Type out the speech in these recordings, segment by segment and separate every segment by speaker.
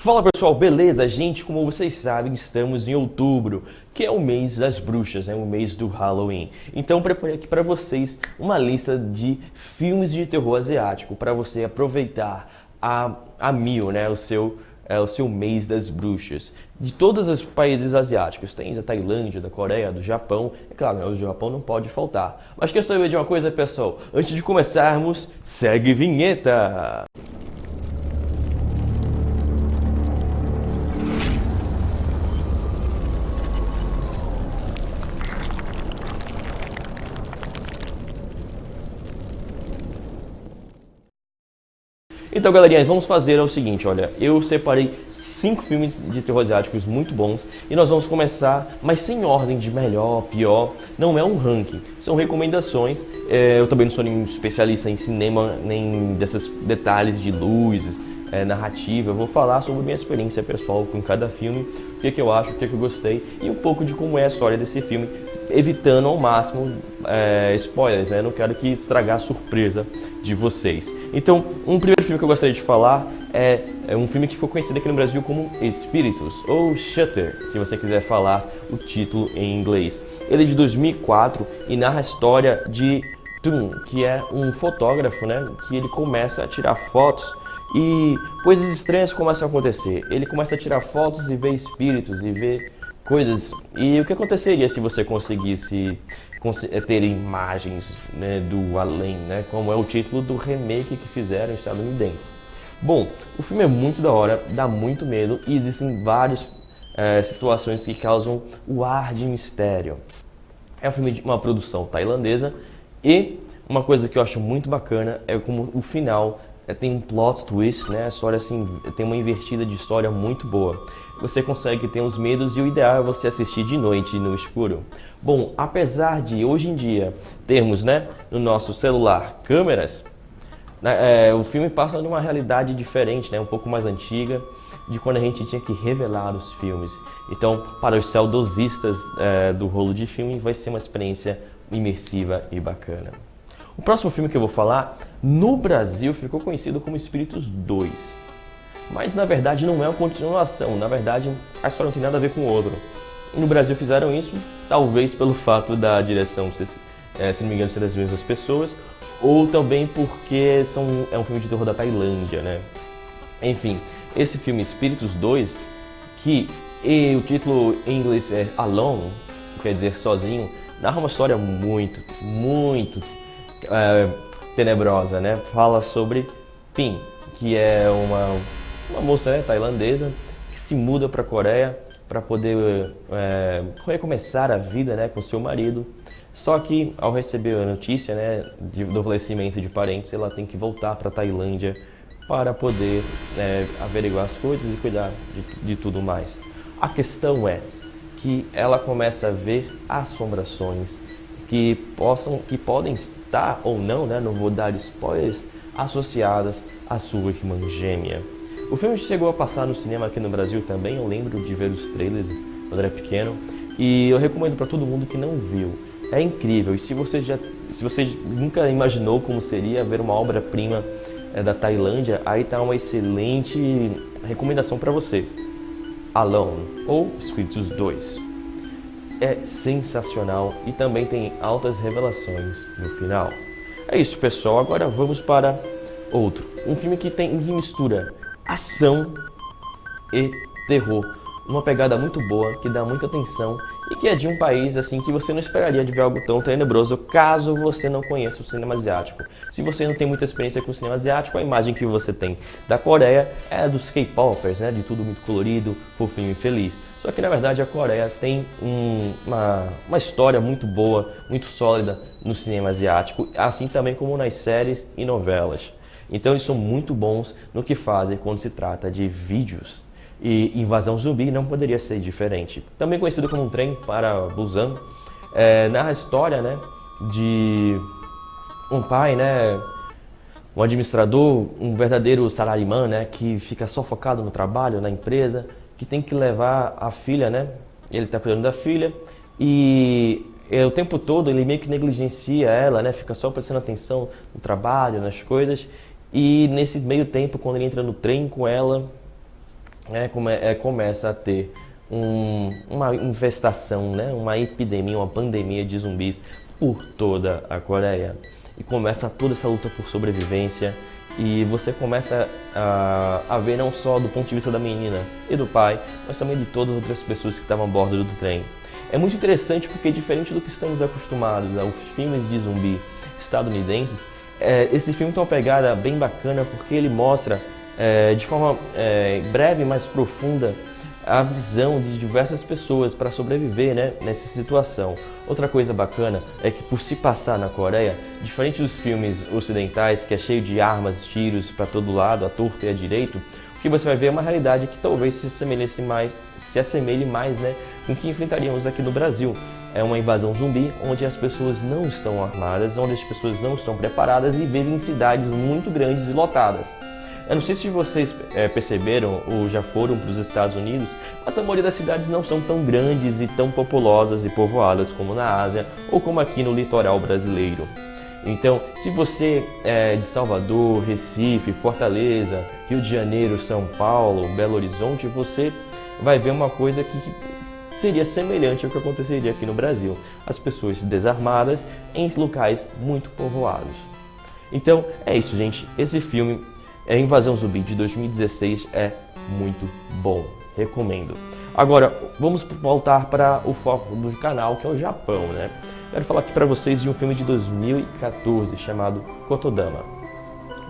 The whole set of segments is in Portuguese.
Speaker 1: Fala pessoal, beleza? Gente, como vocês sabem, estamos em outubro, que é o mês das bruxas, o mês do Halloween. Então preparei aqui para vocês uma lista de filmes de terror asiático para você aproveitar a mil, o seu mês das bruxas. De todos os países asiáticos, tem da Tailândia, da Coreia, do Japão. É claro, o Japão não pode faltar. Mas quer saber de uma coisa, pessoal? Antes de começarmos, segue vinheta! Então, galerinha, vamos fazer o seguinte, olha, eu separei 5 filmes de terror asiáticos muito bons e nós vamos começar, mas sem ordem de melhor, pior, não é um ranking, são recomendações. Eu também não sou nenhum especialista em cinema, nem desses detalhes de luzes, narrativa. Eu vou falar sobre minha experiência pessoal com cada filme, o que eu acho, o que eu gostei e um pouco de como é a história desse filme, evitando ao máximo spoilers, né? Eu não quero que estragar a surpresa de vocês. Então, um primeiro filme que eu gostaria de falar é um filme que foi conhecido aqui no Brasil como Espíritos, ou Shutter, se você quiser falar o título em inglês. Ele é de 2004 e narra a história de Tum, que é um fotógrafo, né? Que ele começa a tirar fotos e coisas estranhas começam a acontecer. Ele começa a tirar fotos e ver espíritos e ver coisas. E o que aconteceria se você conseguisse ter imagens, né, do além, né, como é o título do remake que fizeram estadunidense. Bom, o filme é muito da hora, dá muito medo e existem várias situações que causam o ar de mistério. É um filme de uma produção tailandesa e uma coisa que eu acho muito bacana é como o final tem um plot twist, né? A história assim tem uma invertida de história muito boa. Você consegue ter os medos e o ideal é você assistir de noite no escuro. Bom, apesar de hoje em dia termos, né, no nosso celular câmeras, o filme passa numa realidade diferente, né, um pouco mais antiga, de quando a gente tinha que revelar os filmes. Então, para os saudosistas do rolo de filme, vai ser uma experiência imersiva e bacana. O próximo filme que eu vou falar, no Brasil, ficou conhecido como Espíritos 2. Mas, na verdade, não é uma continuação. Na verdade, a história não tem nada a ver com o outro. No Brasil fizeram isso, talvez pelo fato da direção, se não me engano, ser das mesmas pessoas, ou também porque é um filme de terror da Tailândia, né? Enfim, esse filme Espíritos 2, o título em inglês é Alone, quer dizer sozinho, narra uma história muito tenebrosa, né? Fala sobre Pin, que é uma moça, né, tailandesa que se muda para a Coreia para poder recomeçar a vida, né, com seu marido. Só que ao receber a notícia, né, do falecimento de parentes, ela tem que voltar para a Tailândia para poder averiguar as coisas e cuidar de tudo mais. A questão é que ela começa a ver assombrações que podem estar ou não, né, não vou dar spoilers, associadas à sua irmã gêmea. O filme chegou a passar no cinema aqui no Brasil também, eu lembro de ver os trailers quando era pequeno, e eu recomendo para todo mundo que não viu. É incrível, e se você nunca imaginou como seria ver uma obra-prima da Tailândia, aí está uma excelente recomendação para você. Alone, ou Espíritos 2. É sensacional e também tem altas revelações no final. É isso, pessoal. Agora vamos para outro. Um filme que mistura ação e terror. Uma pegada muito boa, que dá muita atenção e que é de um país assim que você não esperaria de ver algo tão tenebroso caso você não conheça o cinema asiático. Se você não tem muita experiência com o cinema asiático, a imagem que você tem da Coreia é dos K-popers, né? De tudo muito colorido, fofinho e feliz. Só que na verdade a Coreia tem uma história muito boa, muito sólida no cinema asiático, assim também como nas séries e novelas. Então eles são muito bons no que fazem quando se trata de vídeos. E Invasão Zumbi não poderia ser diferente. Também conhecido como Um Trem para Busan, narra a história, né, de um pai, né, um administrador, um verdadeiro salaryman, né, que fica só focado no trabalho, na empresa, que tem que levar a filha, né, ele está cuidando da filha e o tempo todo ele meio que negligencia ela, né, fica só prestando atenção no trabalho, nas coisas, e nesse meio tempo, quando ele entra no trem com ela, começa a ter uma infestação, né? Uma epidemia, uma pandemia de zumbis por toda a Coreia. E começa toda essa luta por sobrevivência. E você começa a ver não só do ponto de vista da menina e do pai, mas também de todas as outras pessoas que estavam a bordo do trem. É muito interessante porque, diferente do que estamos acostumados aos filmes de zumbi estadunidenses, esse filme tem uma pegada bem bacana porque ele mostra de forma breve, mas profunda, a visão de diversas pessoas para sobreviver, né, nessa situação. Outra coisa bacana é que, por se passar na Coreia, diferente dos filmes ocidentais, que é cheio de armas, tiros para todo lado, à torta e à direito, o que você vai ver é uma realidade que talvez se assemelhe mais, né, com o que enfrentaríamos aqui no Brasil. É uma invasão zumbi, onde as pessoas não estão armadas, onde as pessoas não estão preparadas e vivem em cidades muito grandes e lotadas. Eu não sei se vocês perceberam ou já foram para os Estados Unidos, mas a maioria das cidades não são tão grandes e tão populosas e povoadas como na Ásia ou como aqui no litoral brasileiro. Então, se você é de Salvador, Recife, Fortaleza, Rio de Janeiro, São Paulo, Belo Horizonte, você vai ver uma coisa que seria semelhante ao que aconteceria aqui no Brasil. As pessoas desarmadas em locais muito povoados. Então, é isso, gente. Esse filme, Invasão Zumbi, de 2016, é muito bom. Recomendo. Agora, vamos voltar para o foco do canal, que é o Japão, né? Quero falar aqui para vocês de um filme de 2014 chamado Kotodama.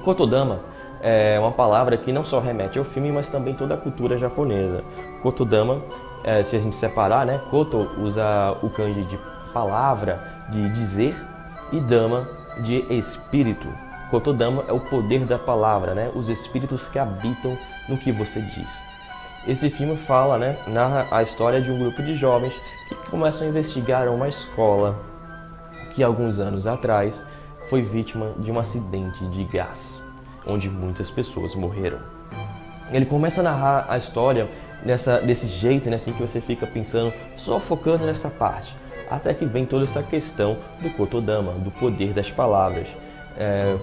Speaker 1: Kotodama é uma palavra que não só remete ao filme, mas também toda a cultura japonesa. Kotodama, se a gente separar, né? Koto usa o kanji de palavra, de dizer, e dama de espírito. Kotodama é o poder da palavra, né? Os espíritos que habitam no que você diz. Esse filme fala, né? Narra a história de um grupo de jovens que começam a investigar uma escola que alguns anos atrás foi vítima de um acidente de gás, onde muitas pessoas morreram. Ele começa a narrar a história desse jeito, né? Assim que você fica pensando, só focando nessa parte, até que vem toda essa questão do Kotodama, do poder das palavras.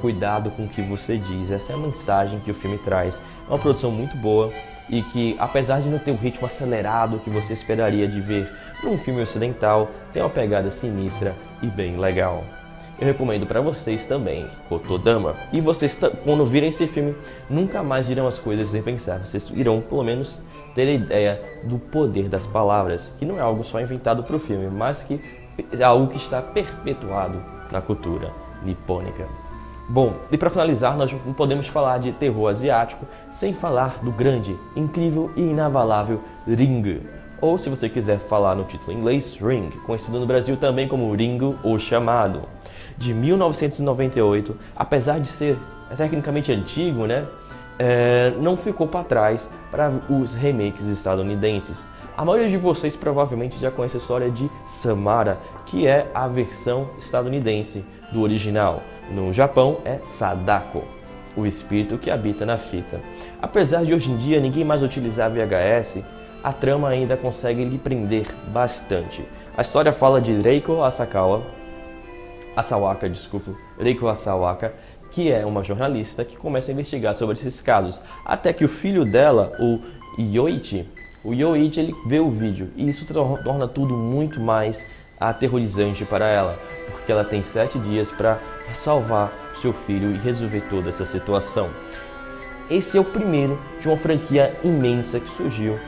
Speaker 1: Cuidado com o que você diz. Essa é a mensagem que o filme traz. É uma produção muito boa e que, apesar de não ter o ritmo acelerado que você esperaria de ver num filme ocidental, tem uma pegada sinistra e bem legal. Eu recomendo para vocês também Kotodama. E vocês, quando virem esse filme, nunca mais dirão as coisas sem pensar. Vocês irão, pelo menos, ter a ideia do poder das palavras, que não é algo só inventado para o filme, mas que é algo que está perpetuado na cultura nipônica. Bom, e para finalizar, nós não podemos falar de terror asiático sem falar do grande, incrível e inabalável Ring. Ou, se você quiser falar no título em inglês, Ring, conhecido no Brasil também como Ringo, o Chamado. De 1998, apesar de ser tecnicamente antigo, né, não ficou para trás para os remakes estadunidenses. A maioria de vocês provavelmente já conhece a história de Samara, que é a versão estadunidense do original. No Japão é Sadako, o espírito que habita na fita. Apesar de hoje em dia ninguém mais utilizar VHS, a trama ainda consegue lhe prender bastante. A história fala de Reiko Asawaka, que é uma jornalista que começa a investigar sobre esses casos, até que o filho dela, o Yoichi, ele vê o vídeo, e isso torna tudo muito mais aterrorizante para ela, porque ela tem 7 dias para salvar seu filho e resolver toda essa situação. Esse é o primeiro de uma franquia imensa que surgiu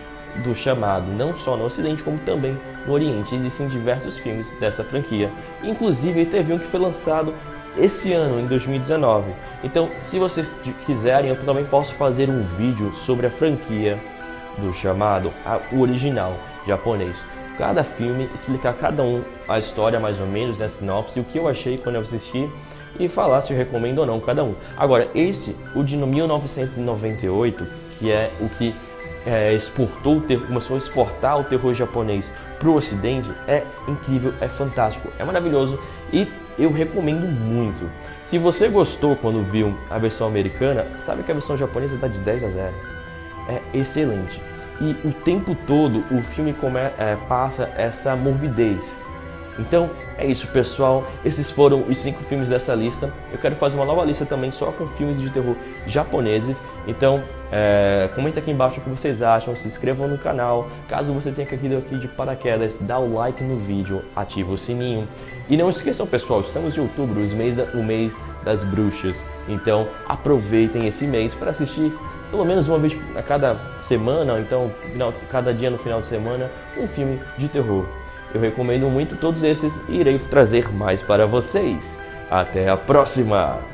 Speaker 1: do Chamado, não só no Ocidente, como também no Oriente. Existem diversos filmes dessa franquia, inclusive teve um que foi lançado esse ano, em 2019. Então, se vocês quiserem, eu também posso fazer um vídeo sobre a franquia do Chamado, o original japonês. Cada filme, explicar cada um a história mais ou menos, né, sinopse, o que eu achei quando eu assisti e falar se eu recomendo ou não cada um. Agora, o de 1998, que é o que começou a exportar o terror japonês para o Ocidente, é incrível, é fantástico, é maravilhoso e eu recomendo muito. Se você gostou quando viu a versão americana, sabe que a versão japonesa dá de 10-0. É excelente. E o tempo todo o filme passa essa morbidez. Então é isso, pessoal. Esses foram os 5 filmes dessa lista. Eu quero fazer uma nova lista também só com filmes de terror japoneses. Então comenta aqui embaixo o que vocês acham, se inscrevam no canal. Caso você tenha caído aqui de paraquedas, dá o like no vídeo, ativa o sininho. E não esqueçam, pessoal, estamos em outubro, o mês das bruxas. Então aproveitem esse mês para assistir pelo menos uma vez a cada semana, ou então cada dia no final de semana, um filme de terror. Eu recomendo muito todos esses e irei trazer mais para vocês. Até a próxima!